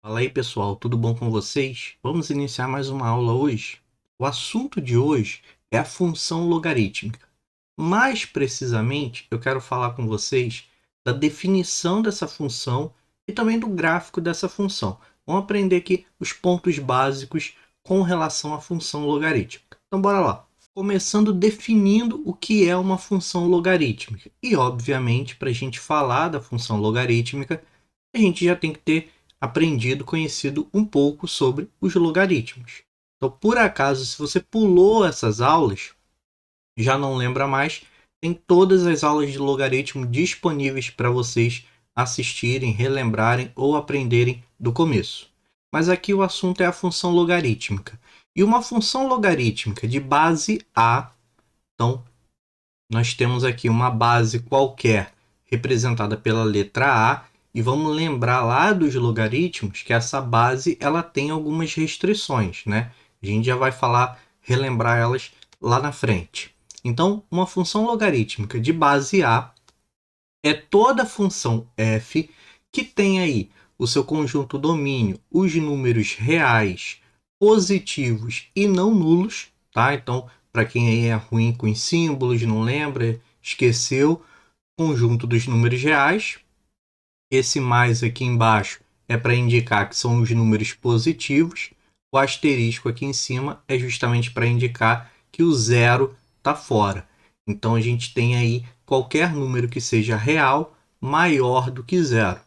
Fala aí, pessoal, tudo bom com vocês? Vamos iniciar mais uma aula hoje. O assunto de hoje é a função logarítmica. Mais precisamente, eu quero falar com vocês da definição dessa função e também do gráfico dessa função. Vamos aprender aqui os pontos básicos com relação à função logarítmica. Então, bora lá. Começando definindo o que é uma função logarítmica. E, obviamente, para a gente falar da função logarítmica, a gente já tem que ter aprendido, conhecido um pouco sobre os logaritmos. Então, por acaso, se você pulou essas aulas, já não lembra mais, tem todas as aulas de logaritmo disponíveis para vocês assistirem, relembrarem ou aprenderem do começo. Mas aqui o assunto é a função logarítmica. E uma função logarítmica de base A, então nós temos aqui uma base qualquer representada pela letra A, e vamos lembrar lá dos logaritmos que essa base ela tem algumas restrições, né? A gente já vai falar, relembrar elas lá na frente. Então, uma função logarítmica de base A é toda função f que tem aí o seu conjunto domínio, os números reais, positivos e não nulos, tá? Então, para quem aí é ruim com os símbolos, não lembra, esqueceu, conjunto dos números reais. Esse mais aqui embaixo é para indicar que são os números positivos. O asterisco aqui em cima é justamente para indicar que o zero está fora. Então, a gente tem aí qualquer número que seja real maior do que zero.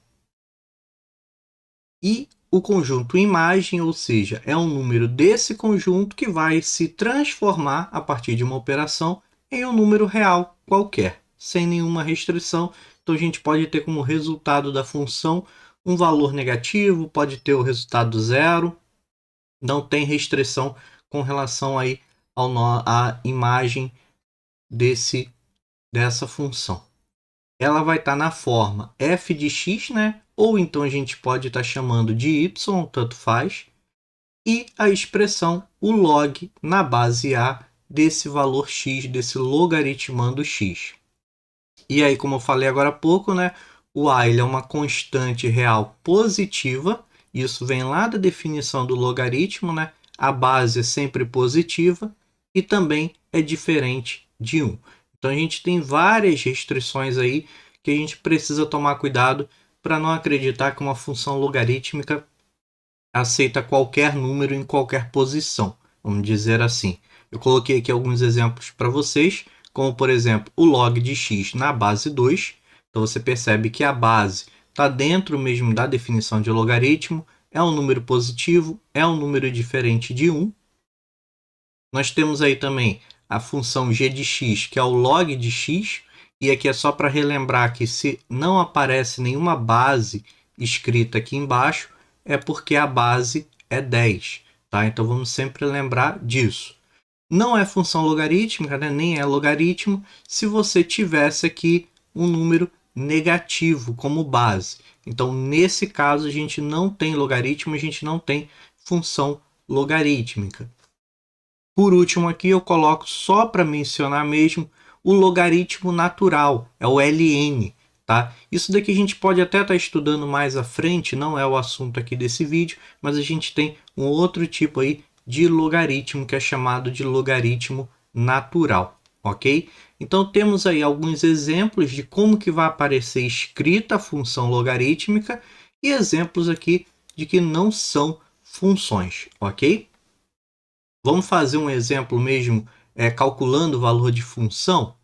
E o conjunto imagem, ou seja, é um número desse conjunto que vai se transformar a partir de uma operação em um número real qualquer, sem nenhuma restrição. Então a gente pode ter como resultado da função um valor negativo, pode ter o resultado zero, não tem restrição com relação aí à imagem dessa função. Ela vai estar na forma f de x, né? Ou então a gente pode estar chamando de y, tanto faz, e a expressão o log na base A desse valor x, desse logaritmando x. E aí, como eu falei agora há pouco, né? O A ele é uma constante real positiva, isso vem lá da definição do logaritmo, né? A base é sempre positiva e também é diferente de 1. Então a gente tem várias restrições aí que a gente precisa tomar cuidado para não acreditar que uma função logarítmica aceita qualquer número em qualquer posição, vamos dizer assim. Eu coloquei aqui alguns exemplos para vocês, como por exemplo o log de x na base 2. Então você percebe que a base está dentro mesmo da definição de logaritmo, é um número positivo, é um número diferente de 1. Nós temos aí também a função g de x, que é o log de x, e aqui é só para relembrar que se não aparece nenhuma base escrita aqui embaixo, é porque a base é 10, tá? Então vamos sempre lembrar disso. Não é função logarítmica, né? Nem é logaritmo, se você tivesse aqui um número negativo como base. Então, nesse caso, a gente não tem logaritmo, a gente não tem função logarítmica. Por último aqui eu coloco só para mencionar mesmo o logaritmo natural, é o ln, tá? Isso daqui a gente pode até estar estudando mais à frente, não é o assunto aqui desse vídeo, mas a gente tem um outro tipo aí de logaritmo que é chamado de logaritmo natural, ok? Então temos aí alguns exemplos de como que vai aparecer escrita a função logarítmica e exemplos aqui de que não são funções, ok? Vamos fazer um exemplo mesmo calculando o valor de função.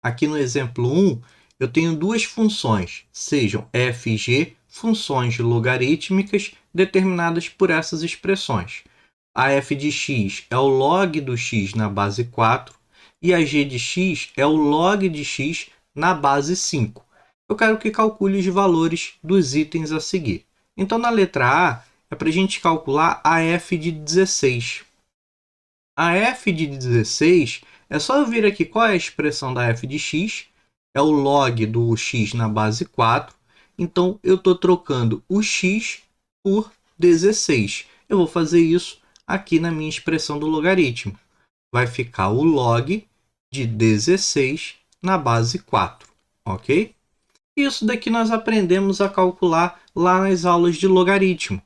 Aqui no exemplo 1, eu tenho duas funções, sejam f e g, funções logarítmicas determinadas por essas expressões. A f de x é o log do x na base 4 e a g de x é o log de x na base 5. Eu quero que calcule os valores dos itens a seguir. Então, na letra A, é para a gente calcular a f de 16. A f de 16, é só eu vir aqui qual é a expressão da f de x, é o log do x na base 4, então eu estou trocando o x por 16. Eu vou fazer isso aqui na minha expressão do logaritmo. Vai ficar o log de 16 na base 4, ok? Isso daqui nós aprendemos a calcular lá nas aulas de logaritmo.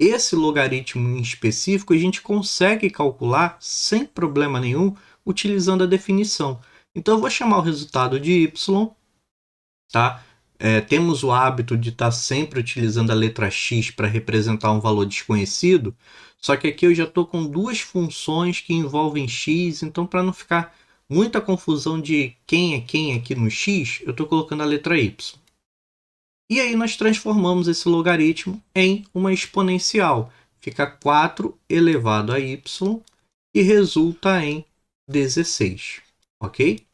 esse logaritmo em específico a gente consegue calcular sem problema nenhum utilizando a definição. Então, eu vou chamar o resultado de y, tá? Temos o hábito de estar sempre utilizando a letra x para representar um valor desconhecido, só que aqui eu já estou com duas funções que envolvem x, então para não ficar muita confusão de quem é quem aqui no x, eu estou colocando a letra y. E aí nós transformamos esse logaritmo em uma exponencial. Fica 4 elevado a y e resulta em 16, ok?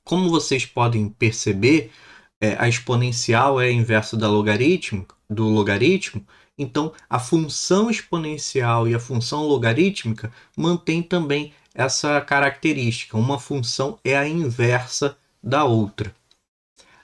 Como vocês podem perceber, a exponencial é a inversa do logaritmo, então a função exponencial e a função logarítmica mantêm também essa característica. Uma função é a inversa da outra.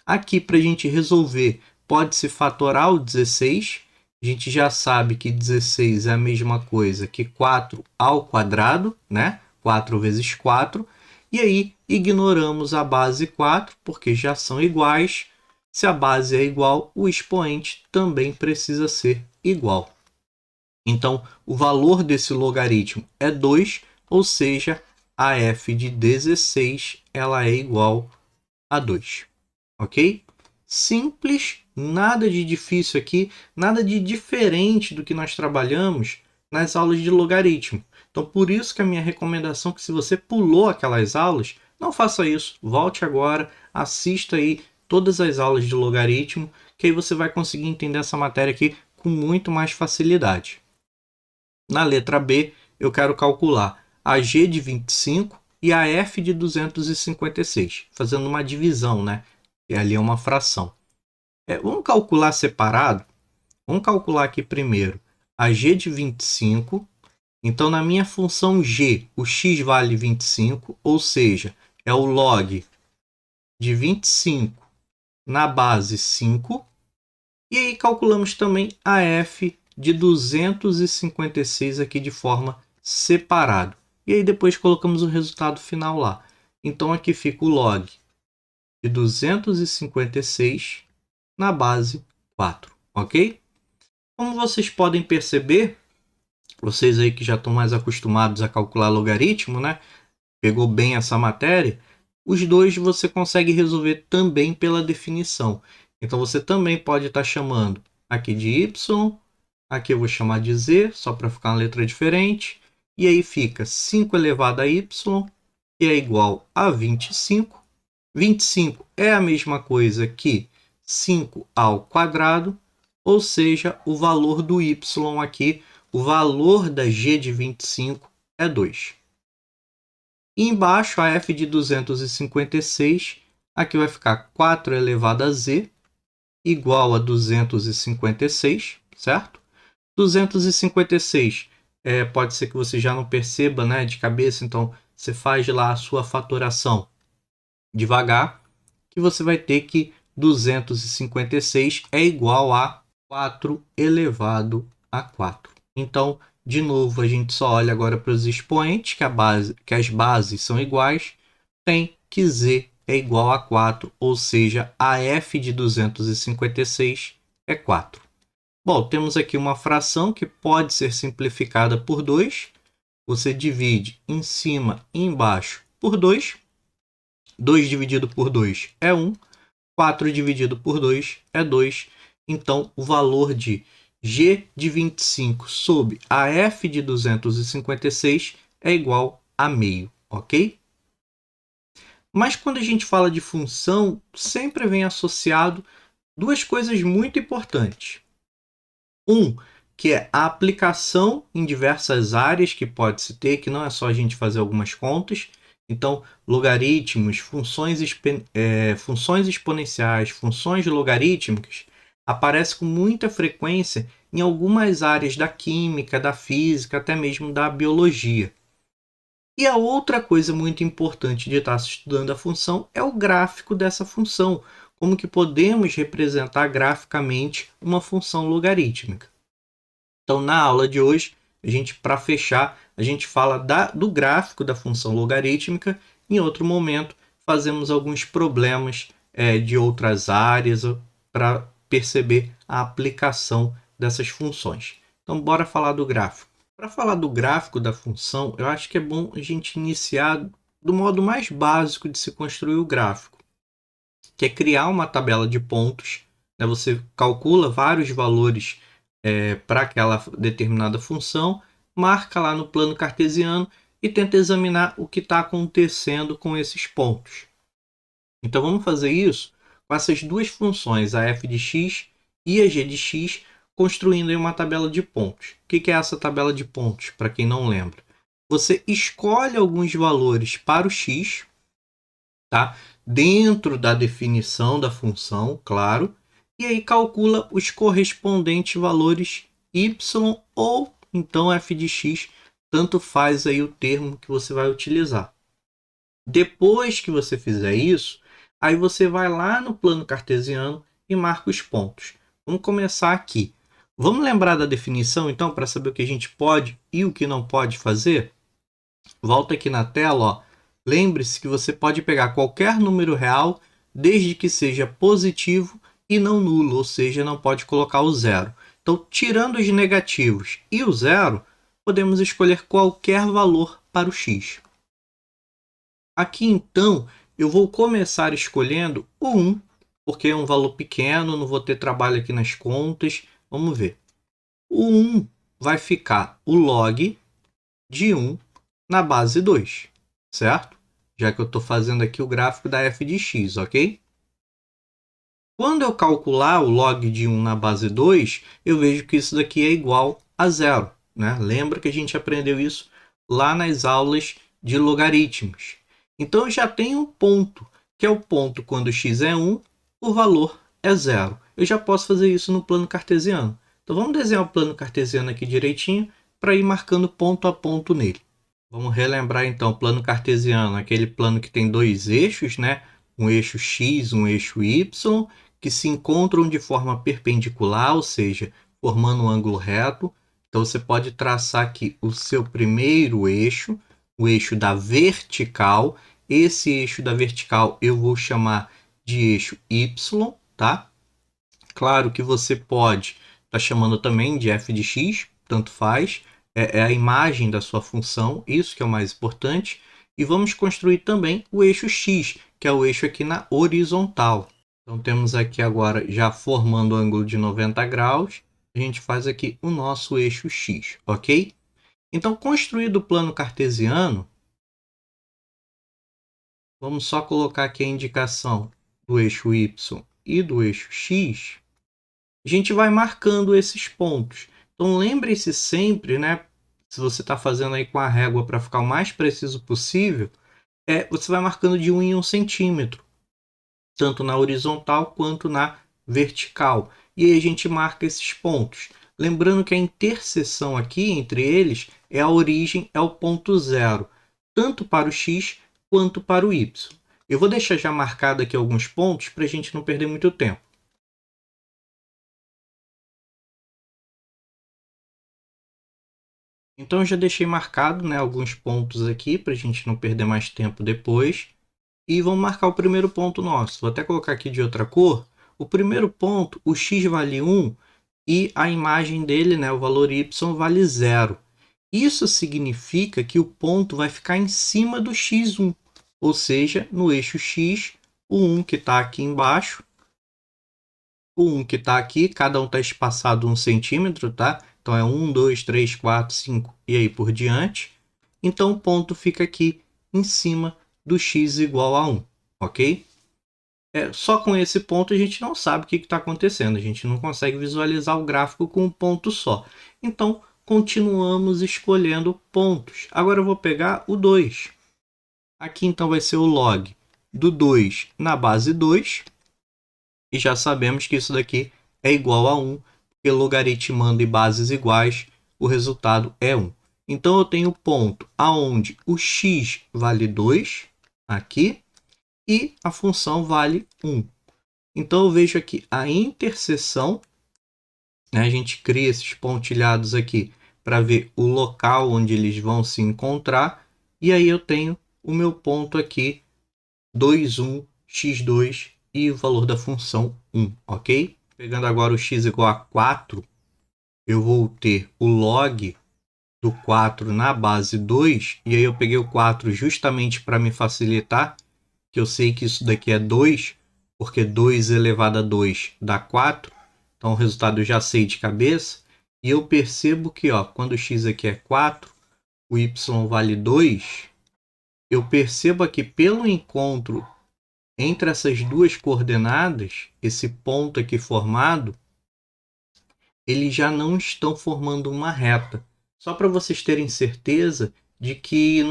Aqui, para a gente resolver, pode-se fatorar o 16. A gente já sabe que 16 é a mesma coisa que 4 ao quadrado, né? 4 vezes 4. E aí, ignoramos a base 4, porque já são iguais. Se a base é igual, o expoente também precisa ser igual. Então, o valor desse logaritmo é 2, ou seja, a f de 16 ela é igual a 2. Ok? Simples, nada de difícil aqui, nada de diferente do que nós trabalhamos nas aulas de logaritmo. Então, por isso que a minha recomendação é que se você pulou aquelas aulas, não faça isso. Volte agora, assista aí todas as aulas de logaritmo, que aí você vai conseguir entender essa matéria aqui com muito mais facilidade. Na letra B, eu quero calcular a g de 25 e a f de 256, fazendo uma divisão, né? E ali é uma fração. Vamos calcular separado? Vamos calcular aqui primeiro a g de 25. Então, na minha função g, o x vale 25, ou seja, é o log de 25 na base 5. E aí calculamos também a f de 256 aqui de forma separada. E aí depois colocamos o resultado final lá. Então, aqui fica o log de 256 na base 4, ok? Como vocês podem perceber, vocês aí que já estão mais acostumados a calcular logaritmo, né? Pegou bem essa matéria, os dois você consegue resolver também pela definição. Então, você também pode estar chamando aqui de y, aqui eu vou chamar de z, só para ficar uma letra diferente, e aí fica 5 elevado a y, que é igual a 25. 25 é a mesma coisa que 5 ao quadrado, ou seja, o valor do y aqui, o valor da g de 25 é 2. E embaixo, a f de 256, aqui vai ficar 4 elevado a z, igual a 256, certo? 256 pode ser que você já não perceba, né, de cabeça, então você faz lá a sua fatoração devagar, que você vai ter que 256 é igual a 4 elevado a 4. Então, de novo, a gente só olha agora para os expoentes, que as bases são iguais, tem que z é igual a 4, ou seja, a f de 256 é 4. Bom, temos aqui uma fração que pode ser simplificada por 2. Você divide em cima e embaixo por 2. 2 dividido por 2 é 1. 4 dividido por 2 é 2. Então, o valor de g de 25 sobre a f de 256 é igual a meio, ok? Mas quando a gente fala de função, sempre vem associado duas coisas muito importantes. Que é a aplicação em diversas áreas que pode se ter, que não é só a gente fazer algumas contas. Então, logaritmos, funções exponenciais, funções logarítmicas, aparecem com muita frequência em algumas áreas da química, da física, até mesmo da biologia. E a outra coisa muito importante de estar estudando a função é o gráfico dessa função, como que podemos representar graficamente uma função logarítmica. Então, na aula de hoje, para fechar, a gente fala do gráfico da função logarítmica. Em outro momento, fazemos alguns problemas de outras áreas para perceber a aplicação dessas funções. Então, bora falar do gráfico. Para falar do gráfico da função, eu acho que é bom a gente iniciar do modo mais básico de se construir o gráfico, que é criar uma tabela de pontos. Né? Você calcula vários valores para aquela determinada função, marca lá no plano cartesiano e tenta examinar o que está acontecendo com esses pontos. Então vamos fazer isso com essas duas funções, a f de x e a g de x, construindo uma tabela de pontos. O que é essa tabela de pontos, para quem não lembra? Você escolhe alguns valores para o x, tá? Dentro da definição da função, claro, e aí calcula os correspondentes valores y ou então f de x, tanto faz aí o termo que você vai utilizar. Depois que você fizer isso, aí você vai lá no plano cartesiano e marca os pontos. Vamos começar aqui. Vamos lembrar da definição, então, para saber o que a gente pode e o que não pode fazer? Volta aqui na tela, ó. Lembre-se que você pode pegar qualquer número real, desde que seja positivo e não nulo, ou seja, não pode colocar o zero. Então, tirando os negativos e o zero, podemos escolher qualquer valor para o x. Aqui, então, eu vou começar escolhendo o 1, porque é um valor pequeno, não vou ter trabalho aqui nas contas. Vamos ver. O 1 vai ficar o log de 1 na base 2, certo? Já que eu estou fazendo aqui o gráfico da f de x, ok? Quando eu calcular o log de 1 na base 2, eu vejo que isso daqui é igual a zero. Né? Lembra que a gente aprendeu isso lá nas aulas de logaritmos. Então, eu já tenho um ponto, que é o ponto quando x é 1, o valor é zero. Eu já posso fazer isso no plano cartesiano. Então, vamos desenhar o plano cartesiano aqui direitinho para ir marcando ponto a ponto nele. Vamos relembrar, então, o plano cartesiano, aquele plano que tem dois eixos, né? Um eixo x, um eixo y, que se encontram de forma perpendicular, ou seja, formando um ângulo reto. Então, você pode traçar aqui o seu primeiro eixo, o eixo da vertical. Esse eixo da vertical eu vou chamar de eixo y, tá? Claro que você pode estar chamando também de f de x, tanto faz. É a imagem da sua função, isso que é o mais importante. E vamos construir também o eixo x, que é o eixo aqui na horizontal. Então, temos aqui agora, já formando o ângulo de 90 graus, a gente faz aqui o nosso eixo x, ok? Então, construído o plano cartesiano, vamos só colocar aqui a indicação do eixo y e do eixo x. A gente vai marcando esses pontos. Então, lembre-se sempre, né? Se você está fazendo aí com a régua para ficar o mais preciso possível, você vai marcando de 1 em 1 centímetro, tanto na horizontal quanto na vertical. E aí a gente marca esses pontos. Lembrando que a interseção aqui entre eles é a origem, é o ponto zero, tanto para o x quanto para o y. Eu vou deixar já marcado aqui alguns pontos para a gente não perder muito tempo. Então, eu já deixei marcado, né, alguns pontos aqui para a gente não perder mais tempo depois. E vamos marcar o primeiro ponto nosso. Vou até colocar aqui de outra cor. O primeiro ponto, o x vale 1 e a imagem dele, né, o valor y, vale 0. Isso significa que o ponto vai ficar em cima do x1, ou seja, no eixo x, o 1 que está aqui embaixo, o 1 que está aqui, cada um está espaçado 1 centímetro, tá? Então, é 1, 2, 3, 4, 5 e aí por diante. Então, o ponto fica aqui em cima do x igual a 1, ok? Só com esse ponto a gente não sabe o que está acontecendo. A gente não consegue visualizar o gráfico com um ponto só. Então, continuamos escolhendo pontos. Agora eu vou pegar o 2. Aqui, então, vai ser o log do 2 na base 2. E já sabemos que isso daqui é igual a 1, porque logaritmando em bases iguais, o resultado é 1. Então, eu tenho ponto aonde o x vale 2, aqui, e a função vale 1. Então, eu vejo aqui a interseção, né? A gente cria esses pontilhados aqui para ver o local onde eles vão se encontrar, e aí eu tenho o meu ponto aqui, 2, 1, x2, e o valor da função 1, ok? Pegando agora o x igual a 4, eu vou ter o log do 4 na base 2, e aí eu peguei o 4 justamente para me facilitar, que eu sei que isso daqui é 2, porque 2 elevado a 2 dá 4, então o resultado eu já sei de cabeça, e eu percebo que ó, quando o x aqui é 4, o y vale 2, eu percebo aqui pelo encontro entre essas duas coordenadas, esse ponto aqui formado, eles já não estão formando uma reta. Só para vocês terem certeza de que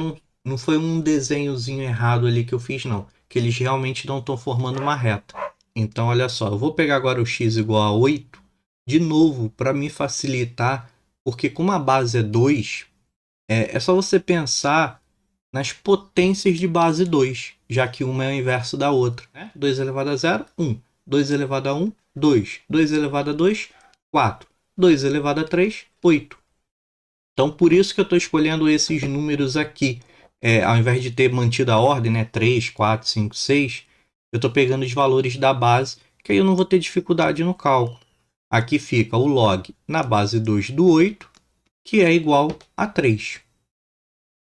não foi um desenhozinho errado ali que eu fiz, não. Que eles realmente não estão formando uma reta. Então, olha só, eu vou pegar agora o x igual a 8, de novo, para me facilitar, porque como a base é 2, é só você pensar nas potências de base 2, já que uma é o inverso da outra. Né? 2 elevado a 0, 1. 2 elevado a 1, 2. 2 elevado a 2, 4. 2 elevado a 3, 8. Então, por isso que eu estou escolhendo esses números aqui. Ao invés de ter mantido a ordem, né, 3, 4, 5, 6, eu estou pegando os valores da base, que aí eu não vou ter dificuldade no cálculo. Aqui fica o log na base 2 do 8, que é igual a 3.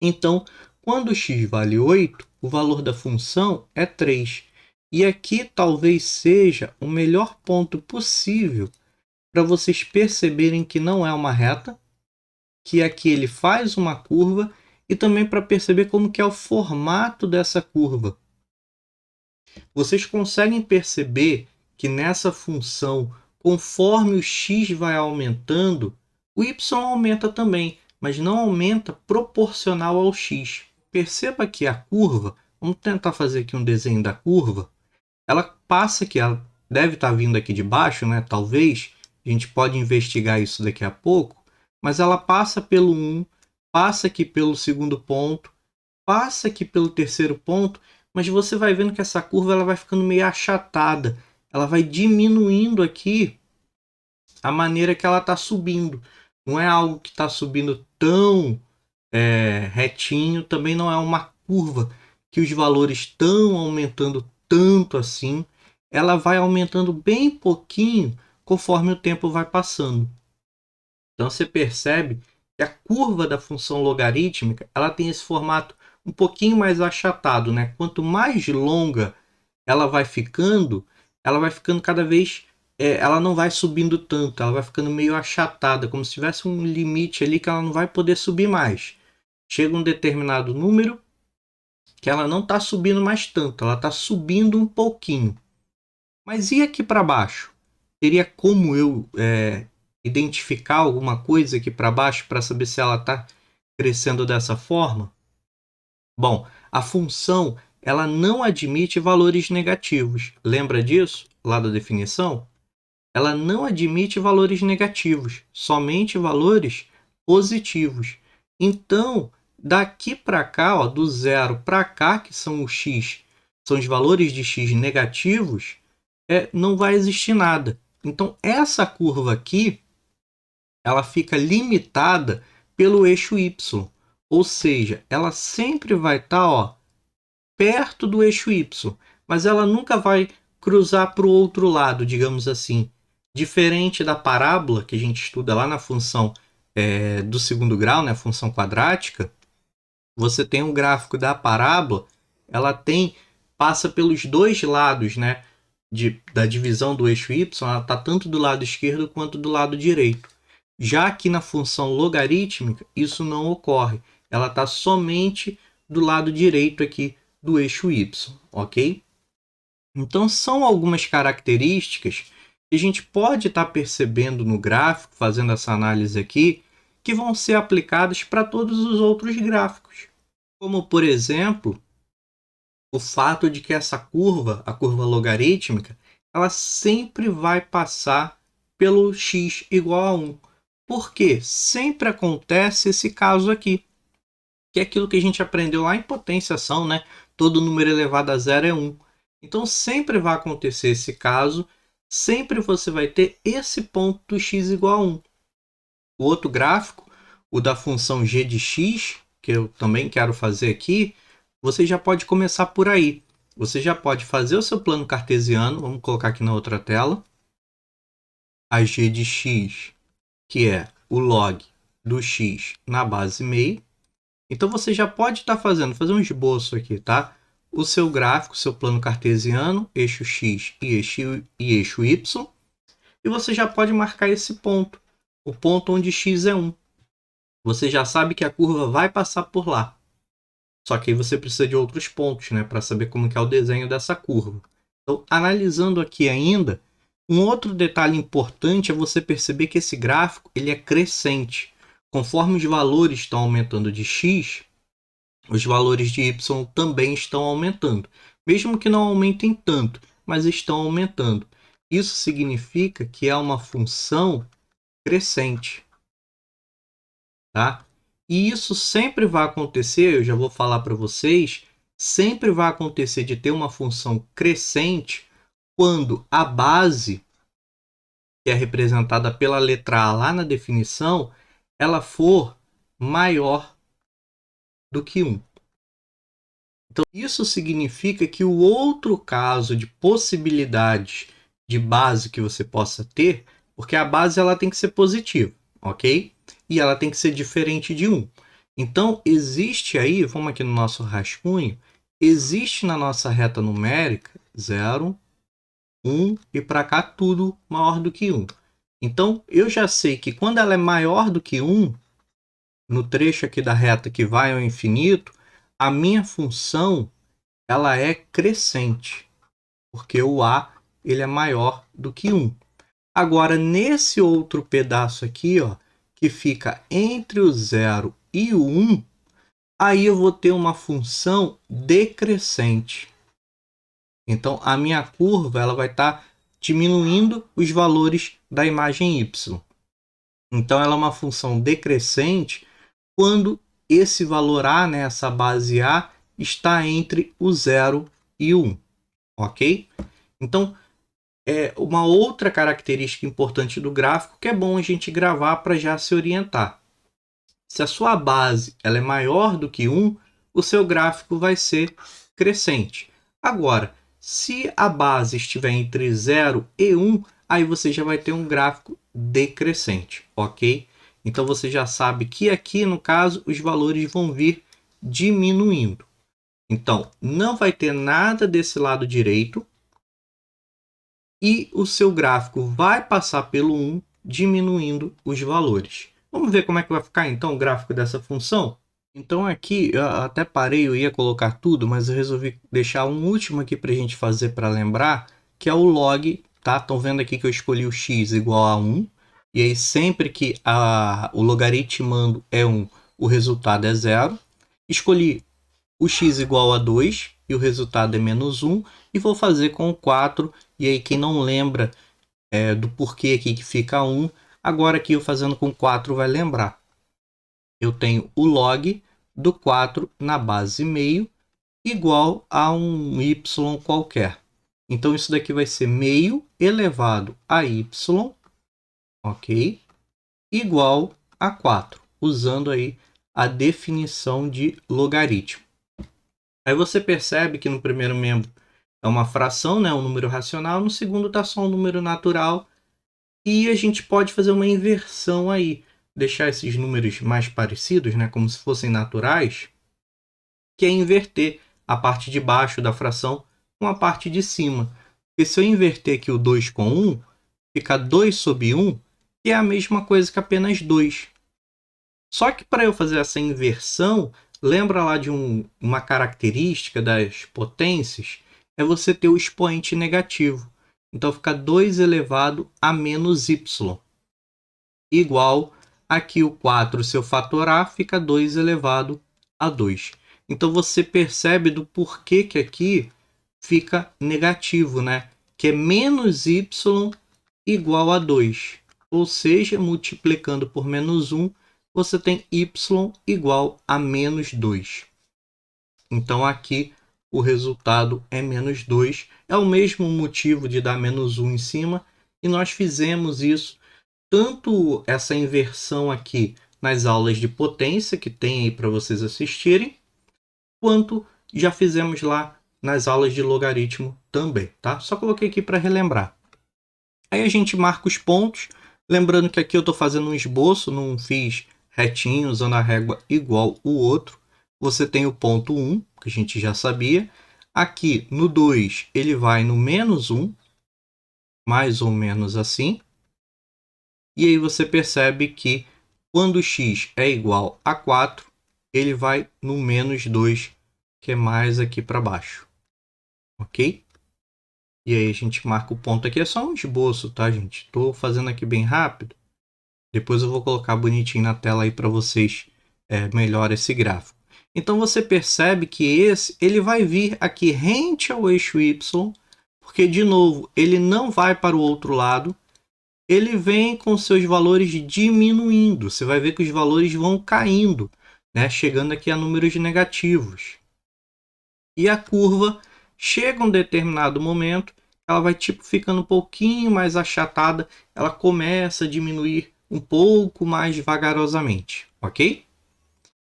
Então, quando x vale 8, o valor da função é 3. E aqui talvez seja o melhor ponto possível para vocês perceberem que não é uma reta, que aqui ele faz uma curva, e também para perceber como que é o formato dessa curva. Vocês conseguem perceber que nessa função, conforme o x vai aumentando, o y aumenta também, mas não aumenta proporcional ao x. Perceba que a curva, vamos tentar fazer aqui um desenho da curva, ela passa aqui, ela deve estar vindo aqui de baixo, né? Talvez, a gente pode investigar isso daqui a pouco, mas ela passa pelo 1, passa aqui pelo segundo ponto, passa aqui pelo terceiro ponto, mas você vai vendo que essa curva ela vai ficando meio achatada, ela vai diminuindo aqui a maneira que ela está subindo. Não é algo que está subindo tão retinho, também não é uma curva que os valores estão aumentando tanto assim. Ela vai aumentando bem pouquinho conforme o tempo vai passando. Então você percebe que a curva da função logarítmica ela tem esse formato um pouquinho mais achatado, né? Quanto mais longa ela vai ficando cada vez, ela não vai subindo tanto, ela vai ficando meio achatada, como se tivesse um limite ali que ela não vai poder subir mais. Chega um determinado número que ela não está subindo mais tanto, ela está subindo um pouquinho. Mas e aqui para baixo? Teria como eu identificar alguma coisa aqui para baixo para saber se ela está crescendo dessa forma? Bom, a função ela não admite valores negativos. Lembra disso lá da definição? Ela não admite valores negativos, somente valores positivos. Então, daqui para cá, ó, do zero para cá, que são o x, são os valores de x negativos, não vai existir nada. Então, essa curva aqui, ela fica limitada pelo eixo y. Ou seja, ela sempre vai estar perto do eixo y, mas ela nunca vai cruzar para o outro lado, digamos assim. Diferente da parábola, que a gente estuda lá na função do segundo grau, né, a função quadrática, você tem um gráfico da parábola, ela passa pelos dois lados, né, da divisão do eixo y, ela está tanto do lado esquerdo quanto do lado direito. Já aqui na função logarítmica, isso não ocorre. Ela está somente do lado direito aqui do eixo y, ok? Então, são algumas características que a gente pode estar percebendo no gráfico, fazendo essa análise aqui, que vão ser aplicadas para todos os outros gráficos. Como, por exemplo, o fato de que essa curva, a curva logarítmica, ela sempre vai passar pelo x igual a 1. Por quê? Sempre acontece esse caso aqui, que é aquilo que a gente aprendeu lá em potenciação, né? Todo número elevado a zero é 1. Então, sempre vai acontecer esse caso, sempre você vai ter esse ponto do x igual a 1. O outro gráfico, o da função g de x, que eu também quero fazer aqui, você já pode começar por aí. Você já pode fazer o seu plano cartesiano, vamos colocar aqui na outra tela. A g de x, que é o log do x na base meio. Então você já pode estar fazer um esboço aqui, tá? O seu gráfico, seu plano cartesiano, eixo x e eixo y. E você já pode marcar esse ponto, o ponto onde x é 1. Você já sabe que a curva vai passar por lá. Só que aí você precisa de outros pontos, né, para saber como que é o desenho dessa curva. Então, analisando aqui ainda, um outro detalhe importante é você perceber que esse gráfico ele é crescente. Conforme os valores estão aumentando de x, os valores de y também estão aumentando. Mesmo que não aumentem tanto, mas estão aumentando. Isso significa que é uma função crescente. Tá? E isso sempre vai acontecer, eu já vou falar para vocês, sempre vai acontecer de ter uma função crescente quando a base, que é representada pela letra A lá na definição, ela for maior do que 1. Então, isso significa que o outro caso de possibilidades de base que você possa ter, porque a base ela tem que ser positiva, ok? E ela tem que ser diferente de 1. Então, existe aí, vamos aqui no nosso rascunho, existe na nossa reta numérica 0, 1 e para cá tudo maior do que 1. Então, eu já sei que quando ela é maior do que 1, no trecho aqui da reta que vai ao infinito, a minha função ela é crescente, porque o A ele é maior do que 1. Agora, nesse outro pedaço aqui, ó, que fica entre o 0 e o 1, aí eu vou ter uma função decrescente. Então, a minha curva ela vai estar diminuindo os valores da imagem y. Então, ela é uma função decrescente quando esse valor A, né, essa base A, está entre o 0 e o 1. Ok? Então, é uma outra característica importante do gráfico que é bom a gente gravar para já se orientar. Se a sua base ela é maior do que 1, o seu gráfico vai ser crescente. Agora, se a base estiver entre 0 e 1, aí você já vai ter um gráfico decrescente, ok? Então você já sabe que aqui, no caso, os valores vão vir diminuindo. Então, não vai ter nada desse lado direito e o seu gráfico vai passar pelo 1, diminuindo os valores. Vamos ver como é que vai ficar, então, o gráfico dessa função? Então, aqui, eu até parei, eu ia colocar tudo, mas eu resolvi deixar um último aqui para a gente fazer para lembrar, que é o log, tá? Estão vendo aqui que eu escolhi o x igual a 1, e aí sempre que o logaritmando é 1, o resultado é 0. Escolhi o x igual a 2 e o resultado é menos 1, e vou fazer com o 4, e aí quem não lembra do porquê aqui que fica 1, agora aqui eu fazendo com 4 vai lembrar. Eu tenho o log do 4 na base meio igual a um y qualquer. Então isso daqui vai ser meio elevado a y, ok? Igual a 4, usando aí a definição de logaritmo. Aí você percebe que no primeiro membro é uma fração, né, um número racional, no segundo está só um número natural, e a gente pode fazer uma inversão aí, deixar esses números mais parecidos, né, como se fossem naturais, que é inverter a parte de baixo da fração com a parte de cima. Porque se eu inverter aqui o 2 com 1, fica 2 sobre 1, que é a mesma coisa que apenas 2. Só que para eu fazer essa inversão, lembra lá de uma característica das potências? É você ter o expoente negativo. Então fica 2 elevado a menos y. Igual aqui o 4, se eu fatorar, fica 2 elevado a 2. Então você percebe do porquê que aqui fica negativo, né? Que é menos y igual a 2. Ou seja, multiplicando por menos 1, você tem y igual a menos 2. Então aqui o resultado é menos 2. É o mesmo motivo de dar menos 1 em cima. E nós fizemos isso, tanto essa inversão aqui nas aulas de potência, que tem aí para vocês assistirem, quanto já fizemos lá nas aulas de logaritmo também, tá? Só coloquei aqui para relembrar. Aí a gente marca os pontos, Lembrando que aqui eu estou fazendo um esboço, não fiz retinho, usando a régua igual o outro. Você tem o ponto 1, que a gente já sabia. Aqui no 2, ele vai no menos 1, mais ou menos assim. E aí você percebe que quando x é igual a 4, ele vai no menos 2, que é mais aqui para baixo. Ok? E aí a gente marca o ponto aqui. É só um esboço, tá, gente? Estou fazendo aqui bem rápido. Depois eu vou colocar bonitinho na tela aí para vocês melhor esse gráfico. Então você percebe que ele vai vir aqui rente ao eixo Y, porque de novo ele não vai para o outro lado, ele vem com seus valores diminuindo. Você vai ver que os valores vão caindo, né? Chegando aqui a números negativos. E a curva chega a um determinado momento, ela vai tipo ficando um pouquinho mais achatada, ela começa a diminuir um pouco mais vagarosamente, ok?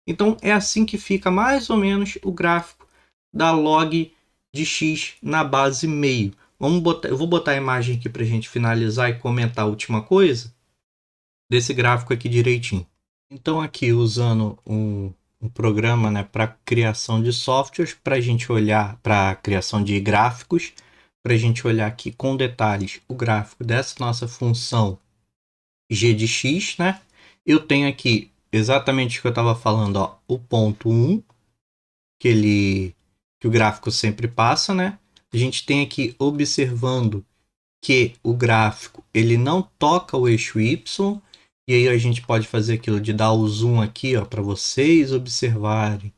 Então é assim que fica mais ou menos o gráfico da log de x na base meio. Eu vou botar a imagem aqui para a gente finalizar e comentar a última coisa desse gráfico aqui direitinho. Então aqui usando um programa, né, para criação de softwares, para a gente olhar para a criação de gráficos, para a gente olhar aqui com detalhes o gráfico dessa nossa função g de x, né? Eu tenho aqui exatamente o que eu estava falando, ó, o ponto 1, que o gráfico sempre passa, né? A gente tem aqui observando que o gráfico ele não toca o eixo y, e aí a gente pode fazer aquilo de dar o zoom aqui, ó, para vocês observarem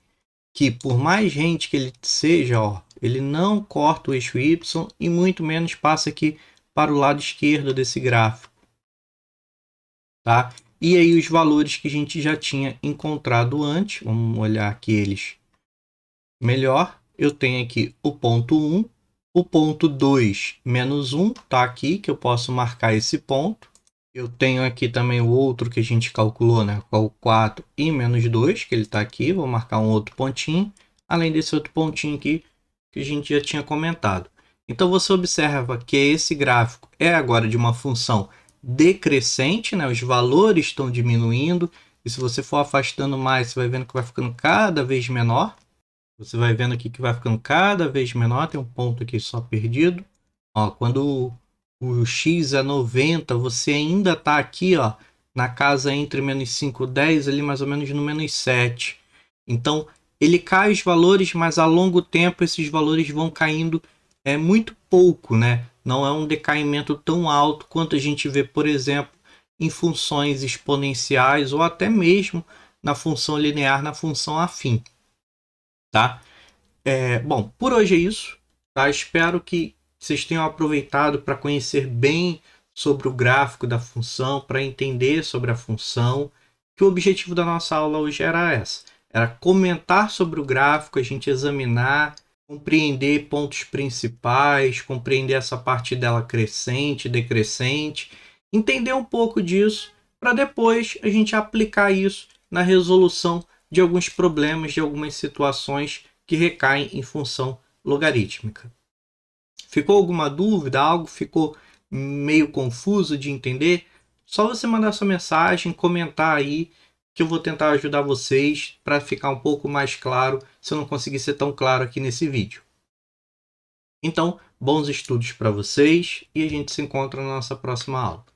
que por mais rente que ele seja, ó, ele não corta o eixo y e muito menos passa aqui para o lado esquerdo desse gráfico, tá? E aí os valores que a gente já tinha encontrado antes, vamos olhar aqui eles melhor. Eu tenho aqui o ponto 1, o ponto 2 menos 1, tá aqui, que eu posso marcar esse ponto. Eu tenho aqui também o outro que a gente calculou, né? O 4 e menos 2, que ele está aqui. Vou marcar um outro pontinho, além desse outro pontinho aqui que a gente já tinha comentado. Então você observa que esse gráfico é agora de uma função decrescente, né? Os valores estão diminuindo, e se você for afastando mais, você vai vendo que vai ficando cada vez menor. Você vai vendo aqui que vai ficando cada vez menor. Tem um ponto aqui só perdido. Ó, quando o x é 90, você ainda está aqui, ó, na casa entre menos 5 e 10, ali mais ou menos no menos 7. Então, ele cai os valores, mas a longo tempo esses valores vão caindo muito pouco, né? Não é um decaimento tão alto quanto a gente vê, por exemplo, em funções exponenciais ou até mesmo na função linear, na função afim, tá? Bom, por hoje é isso, tá? Espero que vocês tenham aproveitado para conhecer bem sobre o gráfico da função, para entender sobre a função, que o objetivo da nossa aula hoje era comentar sobre o gráfico, a gente examinar, compreender pontos principais, compreender essa parte dela crescente, decrescente, entender um pouco disso, para depois a gente aplicar isso na resolução de alguns problemas, de algumas situações que recaem em função logarítmica. Ficou alguma dúvida? Algo ficou meio confuso de entender? Só você mandar sua mensagem, comentar aí, que eu vou tentar ajudar vocês para ficar um pouco mais claro, se eu não conseguir ser tão claro aqui nesse vídeo. Então, bons estudos para vocês e a gente se encontra na nossa próxima aula.